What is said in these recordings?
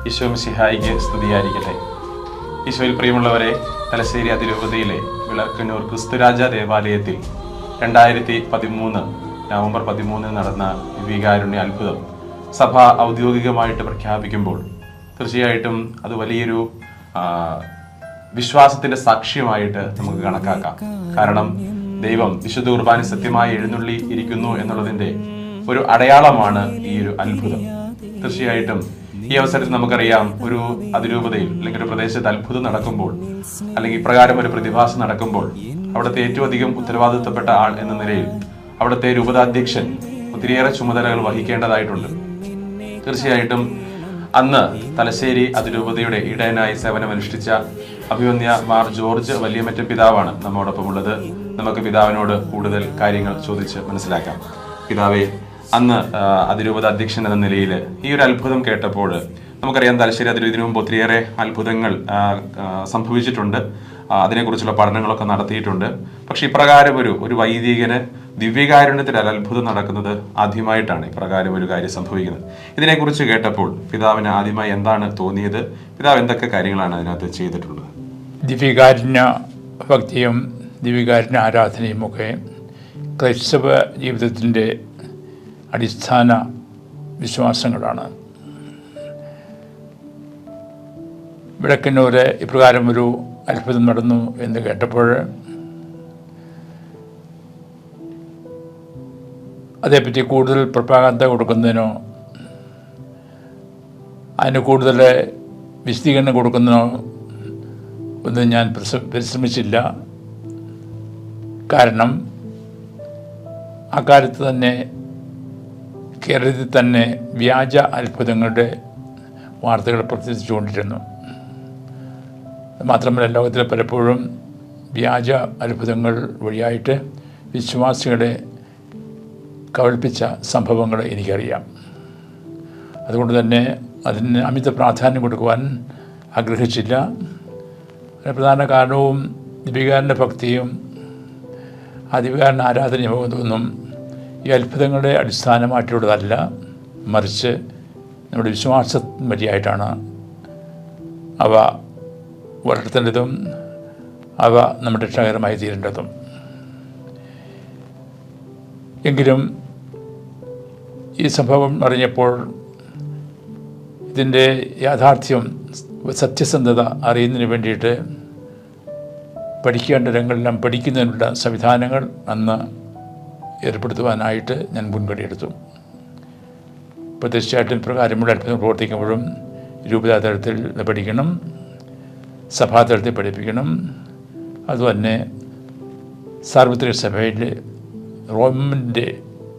ഈശോ മിശിഹായിക്ക് സ്തുതിയായിരിക്കട്ടെ. ഈശോയിൽ പ്രിയമുള്ളവരെ, തലശ്ശേരി അതിരൂപതയിലെ വിളക്കന്നൂർ ക്രിസ്തുരാജ ദേവാലയത്തിൽ 2013 നവംബർ 13 നടന്ന ദിവ്യകാരുണ്യ അത്ഭുതം സഭ ഔദ്യോഗികമായിട്ട് പ്രഖ്യാപിക്കുമ്പോൾ തീർച്ചയായിട്ടും അത് വലിയൊരു വിശ്വാസത്തിന്റെ സാക്ഷ്യമായിട്ട് നമുക്ക് കണക്കാക്കാം. കാരണം ദൈവം വിശുദ്ധ കുർബാന സത്യമായി എഴുന്നള്ളി ഇരിക്കുന്നു എന്നുള്ളതിന്റെ ഒരു അടയാളമാണ് ഈ ഒരു അത്ഭുതം. തീർച്ചയായിട്ടും ഈ അവസരത്തിൽ നമുക്കറിയാം, ഒരു അതിരൂപതയിൽ അല്ലെങ്കിൽ ഒരു പ്രദേശത്ത് അത്ഭുതം നടക്കുമ്പോൾ അല്ലെങ്കിൽ ഇപ്രകാരം ഒരു പ്രതിഭാസം നടക്കുമ്പോൾ അവിടുത്തെ ഏറ്റവും അധികം ഉത്തരവാദിത്തപ്പെട്ട ആൾ എന്ന നിലയിൽ അവിടുത്തെ രൂപതാധ്യക്ഷൻ ഒത്തിരിയേറെ ചുമതലകൾ വഹിക്കേണ്ടതായിട്ടുണ്ട്. തീർച്ചയായിട്ടും അന്ന് തലശ്ശേരി അതിരൂപതയുടെ ഇടയനായി സേവനമനുഷ്ഠിച്ച അഭിവന്യ മാർ ജോർജ് വലിയമറ്റം പിതാവാണ് നമ്മോടൊപ്പം ഉള്ളത്. നമുക്ക് പിതാവിനോട് കൂടുതൽ കാര്യങ്ങൾ ചോദിച്ച് മനസ്സിലാക്കാം. പിതാവേ, അന്ന് അതിരൂപത അധ്യക്ഷൻ എന്ന നിലയിൽ ഈ ഒരു അത്ഭുതം കേട്ടപ്പോൾ നമുക്കറിയാം, തലശ്ശേരി അതിരൂപതയ്ക്ക് മുമ്പ് ഒത്തിരിയേറെ അത്ഭുതങ്ങൾ സംഭവിച്ചിട്ടുണ്ട്. അതിനെക്കുറിച്ചുള്ള പഠനങ്ങളൊക്കെ നടത്തിയിട്ടുണ്ട്. പക്ഷെ ഇപ്രകാരം ഒരു വൈദികന് ദിവ്യകാരുണ്യത്തിൽ അത്ഭുതം നടക്കുന്നത് ആദ്യമായിട്ടാണ്. ഇപ്രകാരം ഒരു കാര്യം സംഭവിക്കുന്നത്. ഇതിനെക്കുറിച്ച് കേട്ടപ്പോൾ പിതാവിന് ആദ്യമായി എന്താണ് തോന്നിയത്? പിതാവ് എന്തൊക്കെ കാര്യങ്ങളാണ് അതിനകത്ത് ചെയ്തിട്ടുള്ളത്? ദിവ്യകാരുണ്യ ഭക്തിയും ദിവ്യകാരുണ്യ ആരാധനയും ഒക്കെ ക്രൈസ്തവ ജീവിതത്തിൻ്റെ അടിസ്ഥാന വിശ്വാസങ്ങളാണ്. വിളക്കന്നൂര് ഇപ്രകാരം ഒരു അത്ഭുതം നടന്നു എന്ന് കേട്ടപ്പോൾ അതേപ്പറ്റി കൂടുതൽ പ്രഭാഗത കൊടുക്കുന്നതിനോ അതിന് കൂടുതൽ വിശദീകരണം കൊടുക്കുന്നതിനോ ഒന്നും ഞാൻ പരിശ്രമിച്ചില്ല. കാരണം അക്കാലത്ത് തന്നെ കേരളത്തിൽ തന്നെ വ്യാജ അത്ഭുതങ്ങളുടെ വാർത്തകൾ പ്രചരിച്ചുകൊണ്ടിരുന്നു. മാത്രമല്ല, ലോകത്തിൽ പലപ്പോഴും വ്യാജ അത്ഭുതങ്ങൾ വഴിയായിട്ട് വിശ്വാസികളെ കബളിപ്പിച്ച സംഭവങ്ങൾ എനിക്കറിയാം. അതുകൊണ്ട് തന്നെ അതിന് അമിത പ്രാധാന്യം കൊടുക്കുവാൻ ആഗ്രഹിച്ചില്ല. അതിന് പ്രധാന കാരണവും ദിവ്യകാരുണ്യ ഭക്തിയും ആ ദിവ്യകാരുണ്യ ആരാധനയും ഈ അത്ഭുതങ്ങളുടെ അടിസ്ഥാനമായിട്ടുള്ളതല്ല, മറിച്ച് നമ്മുടെ വിശ്വാസത്തിന് വഴിയായിട്ടാണ് അവ വളർത്തേണ്ടതും അവ നമ്മുടെ രക്ഷകരമായി തീരേണ്ടതും. എങ്കിലും ഈ സംഭവം അറിഞ്ഞപ്പോൾ ഇതിൻ്റെ യാഥാർത്ഥ്യം, സത്യസന്ധത അറിയുന്നതിന് വേണ്ടിയിട്ട് പഠിക്കേണ്ട രംഗങ്ങളെല്ലാം പഠിക്കുന്നതിനുള്ള സംവിധാനങ്ങൾ അന്ന് ഏർപ്പെടുത്തുവാനായിട്ട് ഞാൻ മുൻകൈയെടുത്തു. ഇപ്പോൾ തീർച്ചയായിട്ടും പ്രകാരമുള്ള അത്ഭുതം പ്രവർത്തിക്കുമ്പോഴും രൂപതാതലത്തിൽ പഠിക്കണം, സഭാതലത്തിൽ പഠിപ്പിക്കണം. അതുതന്നെ സാർവത്രിക സഭയിൽ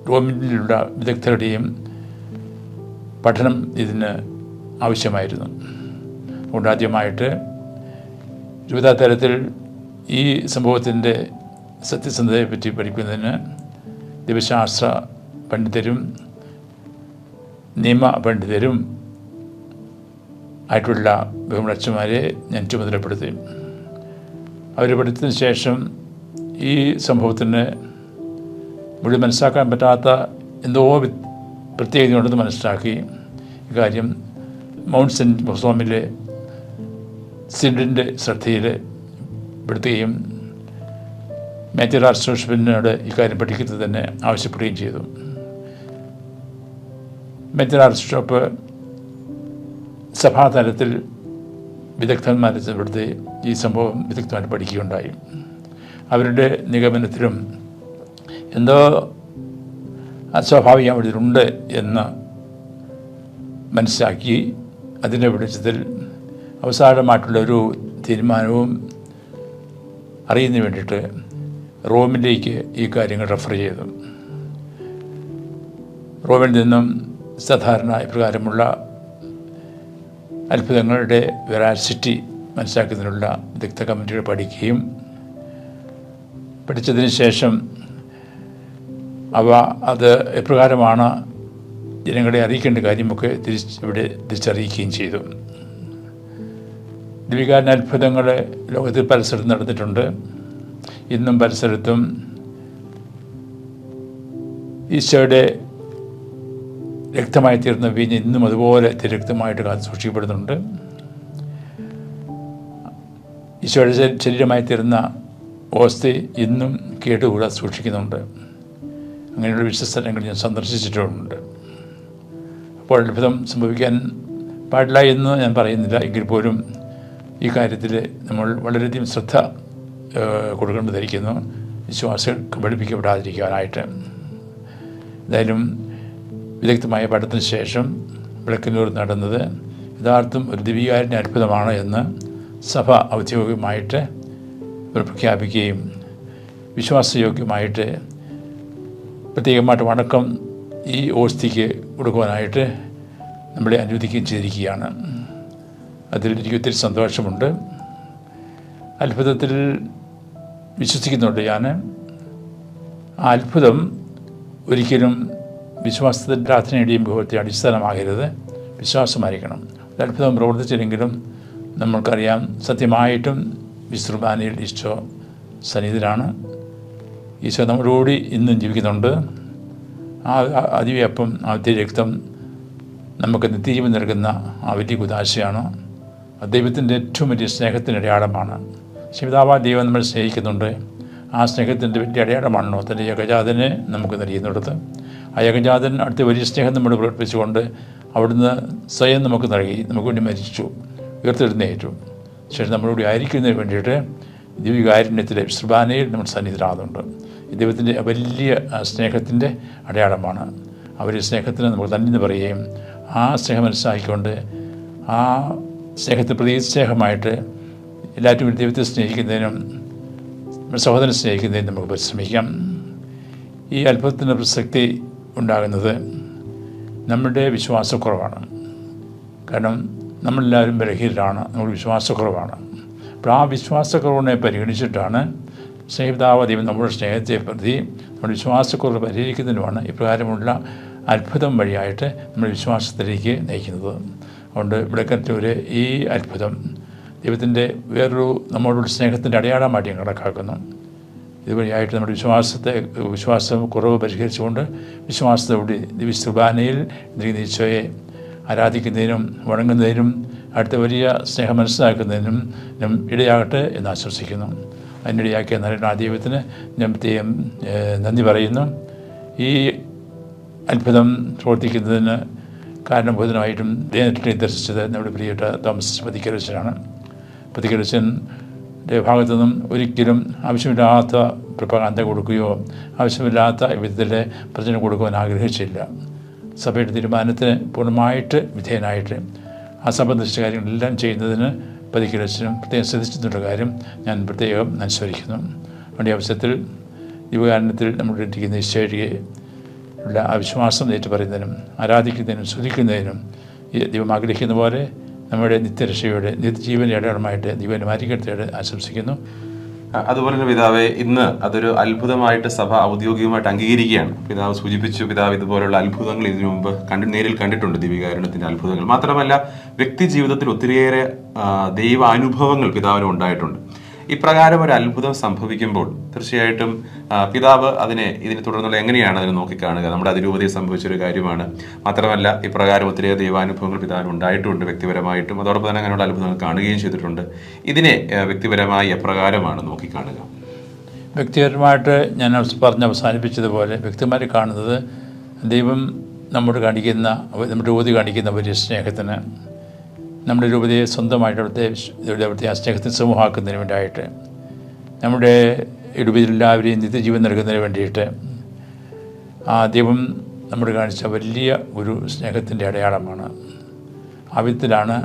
റോമിലുള്ള വിദഗ്ധരുടെയും പഠനം ഇതിന് ആവശ്യമായിരുന്നു. അതുകൊണ്ട് ആദ്യമായിട്ട് രൂപതാതലത്തിൽ ഈ സംഭവത്തിൻ്റെ സത്യസന്ധതയെപ്പറ്റി പഠിക്കുന്നതിന് ദൈവശാസ്ത്ര പണ്ഡിതരും നിയമ പണ്ഡിതരും ആയിട്ടുള്ള ബഹുമനച്ചന്മാരെ ഞാൻ ചുമതലപ്പെടുത്തി. അവർ പഠിച്ചതിന് ശേഷം ഈ സംഭവത്തിന് മുഴുവൻ മനസ്സിലാക്കാൻ പറ്റാത്ത എന്തോ പ്രത്യേകതയുണ്ടെന്ന് മനസ്സിലാക്കി ഇക്കാര്യം മൗണ്ട് സെൻറ്റ് മൊസോമിലെ സിഡിൻ്റെ ശ്രദ്ധയിൽ പെടുത്തുകയും മേജർ ആർച്ച് ബിഷപ്പിനോട് ഇക്കാര്യം പഠിക്കുന്നത് തന്നെ ആവശ്യപ്പെടുകയും ചെയ്തു. മേജർ ആർച്ച് ബിഷപ്പ് സഭാതലത്തിൽ വിദഗ്ധന്മാരെ ചെറുപ്പെടുത്തി ഈ സംഭവം വിദഗ്ധമായിട്ട് പഠിക്കുകയുണ്ടായി. അവരുടെ നിഗമനത്തിലും എന്തോ അസ്വാഭാവികം ഇതിലുണ്ട് എന്ന് മനസ്സിലാക്കി അതിൻ്റെ വെളിച്ചത്തിൽ അവസാനമായിട്ടുള്ളൊരു തീരുമാനവും അറിയുന്നതിന് വേണ്ടിയിട്ട് റോമിലേക്ക് ഈ കാര്യങ്ങൾ റെഫർ ചെയ്തു. റോമിൽ നിന്നും സാധാരണ ഇപ്രകാരമുള്ള അത്ഭുതങ്ങളുടെ വെറാസിറ്റി മനസ്സിലാക്കുന്നതിനുള്ള വിദഗ്ധ കമ്മിറ്റികൾ പഠിച്ചതിന് ശേഷം അത് എപ്രകാരമാണ് ജനങ്ങളെ അറിയിക്കേണ്ട കാര്യമൊക്കെ ഇവിടെ തിരിച്ചറിയിക്കുകയും ചെയ്തു. ദിവ്യകാരുണ്യ അത്ഭുതങ്ങൾ ലോകത്തിൽ പല സ്ഥലത്തും നടന്നിട്ടുണ്ട്. ഇന്നും പല സ്ഥലത്തും ഈശോയുടെ രക്തമായി തീർന്ന വീഞ്ഞ് ഇന്നും അതുപോലെ തിരക്തമായിട്ട് കാത്തു സൂക്ഷിക്കപ്പെടുന്നുണ്ട്. ഈശോയുടെ ശരീരമായി തീർന്ന ഓസ്തി ഇന്നും കേട്ടുകൂടാതെ സൂക്ഷിക്കുന്നുണ്ട്. അങ്ങനെയുള്ള വിശ്വസ്ഥലങ്ങൾ ഞാൻ സന്ദർശിച്ചിട്ടുമുണ്ട്. അപ്പോൾ അത്ഭുതം സംഭവിക്കാൻ പാടില്ല എന്ന് ഞാൻ പറയുന്നില്ല. എങ്കിൽ പോലും ഈ കാര്യത്തിൽ നമ്മൾ വളരെയധികം ശ്രദ്ധ കൊടുക്കേണ്ടതായിരിക്കുന്നു, വിശ്വാസികൾ കബളിപ്പിക്കപ്പെടാതിരിക്കാനായിട്ട്. എന്തായാലും വിദഗ്ധമായ പഠനത്തിന് ശേഷം വിളക്കന്നൂർ നടന്നത് യഥാർത്ഥം ഒരു ദിവ്യകാരുണ്യ അത്ഭുതമാണ് എന്ന് സഭ ഔദ്യോഗികമായിട്ട് പ്രഖ്യാപിക്കുകയും വിശ്വാസയോഗ്യമായിട്ട് പ്രത്യേകമായിട്ട് വണക്കം ഈ ഓസ്തിക്ക് കൊടുക്കുവാനായിട്ട് നമ്മളെ അനുവദിക്കുകയും ചെയ്തിരിക്കുകയാണ്. അതിൽ എനിക്ക് ഒത്തിരി സന്തോഷമുണ്ട്. അത്ഭുതത്തിൽ വിശ്വസിക്കുന്നുണ്ട് ഞാൻ. ആ അത്ഭുതം ഒരിക്കലും വിശ്വാസത്തിൻ്റെ പ്രാർത്ഥനയുടെയും വിഭവത്തെ അടിസ്ഥാനമാകരുത്, വിശ്വാസമായിരിക്കണം. അത്ഭുതം പ്രവർത്തിച്ചില്ലെങ്കിലും നമ്മൾക്കറിയാം സത്യമായിട്ടും വിശ്രുബാനയിൽ ഈശോ സന്നിധിയിലാണ്. ഈശോ നമ്മളോട് ഇന്നും ജീവിക്കുന്നുണ്ട്. ആ അതിവ്യപ്പം, ആ രക്തം നമുക്ക് നിത്യജീവൻ നൽകുന്ന ആ വലിയ കുദാശയാണ്. ദൈവത്തിൻ്റെ ഏറ്റവും വലിയ സ്നേഹത്തിൻ്റെ അടയാളമാണ്. പിതാവായ ദൈവം നമ്മൾ സ്നേഹിക്കുന്നുണ്ട്. ആ സ്നേഹത്തിൻ്റെ വലിയ അടയാളമാണോ തൻ്റെ ഏകജാതനെ നമുക്ക് നൽകുന്നിടത്ത്. ആ ഏകജാതൻ അടുത്ത വലിയ സ്നേഹം നമ്മൾ പ്രകടിപ്പിച്ചുകൊണ്ട് അവിടുന്ന് സ്വയം നമുക്ക് നൽകി, നമുക്ക് വേണ്ടി മരിച്ചു, ഉയർത്തെഴുന്നേറ്റു. ശേഷം നമ്മളോട് ആയിരിക്കുന്നതിന് വേണ്ടിയിട്ട് ദിവ്യകാരുണ്യത്തിലെ വിശ്രുബാനയിൽ നമ്മൾ സന്നിധിരാകുന്നുണ്ട്. ദൈവത്തിൻ്റെ വലിയ സ്നേഹത്തിൻ്റെ അടയാളമാണ്. ആ വലിയ സ്നേഹത്തിന് നമുക്ക് തന്നെ പറയുകയും ആ സ്നേഹം മനസ്സിലാക്കിക്കൊണ്ട് ആ സ്നേഹത്തെ പ്രതി സ്നേഹമായിട്ട് എല്ലാവരും ദൈവത്തെ സ്നേഹിക്കുന്നതിനും സഹോദരനെ സ്നേഹിക്കുന്നതിനും നമുക്ക് പരിശ്രമിക്കാം. ഈ അത്ഭുതത്തിൻ്റെ പ്രസക്തി ഉണ്ടാകുന്നത് നമ്മുടെ വിശ്വാസക്കുറവാണ്. കാരണം നമ്മളെല്ലാവരും ബലഹീനരാണ്, നമ്മൾ വിശ്വാസക്കുറവാണ്. അപ്പോൾ ആ വിശ്വാസക്കുറവിനെ പരിഗണിച്ചിട്ടാണ് സ്നേഹിതാവ് ദൈവം നമ്മുടെ സ്നേഹത്തെ പ്രതി നമ്മുടെ വിശ്വാസക്കുറവ് പരിഹരിക്കുന്നതിനുമാണ് ഇപ്രകാരമുള്ള അത്ഭുതം വഴിയായിട്ട് നമ്മൾ വിശ്വാസത്തിലേക്ക് നയിക്കുന്നത്. അതുകൊണ്ട് വിളക്കന്നൂർ ഈ അത്ഭുതം ദൈവത്തിൻ്റെ വേറൊരു നമ്മളോട് സ്നേഹത്തിൻ്റെ അടയാളമായിട്ട് ഞാൻ കണക്കാക്കുന്നു. ഇതുവഴിയായിട്ട് നമ്മുടെ വിശ്വാസം കുറവ് പരിഹരിച്ചുകൊണ്ട് വിശ്വാസത്തോടെ വിശ്രുബാനയിൽ ഈശോയെ ആരാധിക്കുന്നതിനും വണങ്ങുന്നതിനും അടുത്ത വലിയ സ്നേഹം മനസ്സിലാക്കുന്നതിനും ഇടയാകട്ടെ എന്ന് ആശംസിക്കുന്നു. അതിനിടയാക്കിയ നല്ല ദൈവത്തിന് ഞാൻ പ്രത്യേകം നന്ദി പറയുന്നു. ഈ അത്ഭുതം പ്രവർത്തിക്കുന്നതിന് കാരണബോധനമായിട്ടും നേരിട്ട് ദർശിച്ചത് നമ്മുടെ പ്രിയപ്പെട്ട തോമസ് പതിക്കരച്ചനാണ്. പതിക്കരച്ചൻ്റെ ഭാഗത്തു നിന്നും ഒരിക്കലും ആവശ്യമില്ലാത്ത പ്രപകാന്ത കൊടുക്കുകയോ ആവശ്യമില്ലാത്ത വിധത്തിലെ പ്രചരണം കൊടുക്കുവാൻ ആഗ്രഹിച്ചില്ല. സഭയുടെ തീരുമാനത്തിന് പൂർണ്ണമായിട്ട് വിധേയനായിട്ട് ആ സഭ നിശ്ചിത കാര്യങ്ങളെല്ലാം ചെയ്യുന്നതിന് പതിക്കരച്ചനും പ്രത്യേകം ശ്രദ്ധിച്ചിട്ടുള്ള കാര്യം ഞാൻ പ്രത്യേകം അനുസ്മരിക്കുന്നു. വേണ്ടിയ അവസരത്തിൽ ദിവ്യകാരുണ്യത്തിൽ നമ്മുടെ ഇരിക്കുന്ന ഈശോയെ ഉള്ള ആ വിശ്വാസം ഏറ്റുപറയുന്നതിനും ആരാധിക്കുന്നതിനും സ്തുതിക്കുന്നതിനും ദൈവം ആഗ്രഹിക്കുന്ന പോലെ നമ്മുടെ നിത്യരക്ഷയുടെ നിത്യജീവൻ്റെ അടയാളമായിട്ട് ദൈവം മാറ്റിക്കെടുത്തിട്ട് ആശംസിക്കുന്നു. അതുപോലെ തന്നെ പിതാവെ, ഇന്ന് അതൊരു അത്ഭുതമായിട്ട് സഭ ഔദ്യോഗികമായിട്ട് അംഗീകരിക്കുകയാണ്. പിതാവ് സൂചിപ്പിച്ചു, പിതാവ് ഇതുപോലുള്ള അത്ഭുതങ്ങൾ ഇതിനു മുമ്പ് നേരിൽ കണ്ടിട്ടുണ്ട്, ദിവ്യകാരുണ്യത്തിന്റെ അത്ഭുതങ്ങൾ. മാത്രമല്ല വ്യക്തി ജീവിതത്തിൽ ഒത്തിരിയേറെ ദൈവ അനുഭവങ്ങൾ പിതാവിനും ഉണ്ടായിട്ടുണ്ട്. ഇപ്രകാരം ഒരു അത്ഭുതം സംഭവിക്കുമ്പോൾ തീർച്ചയായിട്ടും പിതാവ് ഇതിനെ തുടർന്നുള്ള എങ്ങനെയാണ് അതിനെ നോക്കിക്കാണുക? നമ്മുടെ അതിരൂപതയിൽ സംഭവിച്ചൊരു കാര്യമാണ്. മാത്രമല്ല ഇപ്രകാരം ഒത്തിരിയേറെ ദൈവാനുഭവങ്ങൾ പിതാവിന് ഉണ്ടായിട്ടുണ്ട് വ്യക്തിപരമായിട്ടും. അതോടൊപ്പം തന്നെ അങ്ങനെയുള്ള അത്ഭുതങ്ങൾ കാണുകയും ചെയ്തിട്ടുണ്ട്. ഇതിനെ വ്യക്തിപരമായി എപ്രകാരമാണ് നോക്കിക്കാണുക? വ്യക്തിപരമായിട്ട് ഞാൻ അവസാനിപ്പിച്ചതുപോലെ വ്യക്തിപരമായി കാണുന്നത് ദൈവം നമ്മുടെ രൂപതയെ കാണിക്കുന്ന വലിയ സ്നേഹത്തിന്, നമ്മുടെ രൂപതയെ സ്വന്തമായിട്ട് അവിടുത്തെ ആ സ്നേഹത്തിന് സമൂഹമാക്കുന്നതിന് വേണ്ടിയിട്ട്, നമ്മുടെ രൂപതയിൽ എല്ലാവരെയും നിത്യജീവൻ നൽകുന്നതിന് വേണ്ടിയിട്ട് ആ ദൈവം നമ്മൾ കാണിച്ച വലിയ ഒരു സ്നേഹത്തിൻ്റെ അടയാളമാണ്. ആ വിധത്തിലാണ്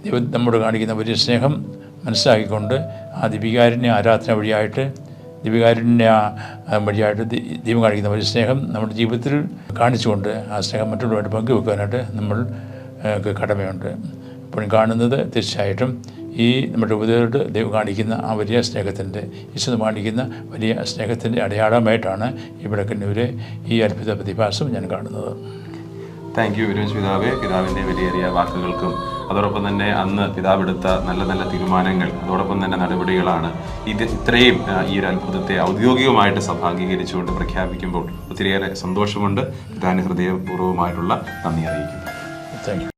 ദൈവം നമ്മോട് കാണിക്കുന്ന വലിയ സ്നേഹം മനസ്സിലാക്കിക്കൊണ്ട് ആ ദിവ്യകാരുണ്യ ആരാധന വഴിയായിട്ട് ദൈവം കാണിക്കുന്ന വലിയ സ്നേഹം നമ്മുടെ ജീവിതത്തിൽ കാണിച്ചുകൊണ്ട് ആ സ്നേഹം മറ്റുള്ളവരുമായിട്ട് പങ്കുവെക്കാനായിട്ട് നമ്മൾക്ക് കടമയുണ്ട്. അപ്പോൾ കാണുന്നത് തീർച്ചയായിട്ടും ഈ നമ്മുടെ ഉപദേശത്തോട് ദൈവം കാണിക്കുന്ന ആ വലിയ സ്നേഹത്തിൻ്റെ, ഈശോ കാണിക്കുന്ന വലിയ സ്നേഹത്തിൻ്റെ അടയാളമായിട്ടാണ് ഈ വിളക്കന്നൂരെ ഈ അത്ഭുത പ്രതിഭാസം ഞാൻ കാണുന്നത്. താങ്ക് യു വിരോച് പിതാവേ. പിതാവിൻ്റെ വലിയ വാക്കുകൾക്കും അതോടൊപ്പം തന്നെ അന്ന് പിതാവെടുത്ത നല്ല നല്ല തീരുമാനങ്ങൾ, അതോടൊപ്പം തന്നെ നടപടികളാണ് ഇത്രയും ഈ ഒരു അത്ഭുതത്തെ ഔദ്യോഗികമായിട്ട് സഭ അംഗീകരിച്ചുകൊണ്ട് പ്രഖ്യാപിക്കുമ്പോൾ ഒത്തിരിയേറെ സന്തോഷമുണ്ട്. പിതാവിന് ഹൃദയപൂർവ്വമായിട്ടുള്ള നന്ദി അറിയിക്കുന്നു. Thank you.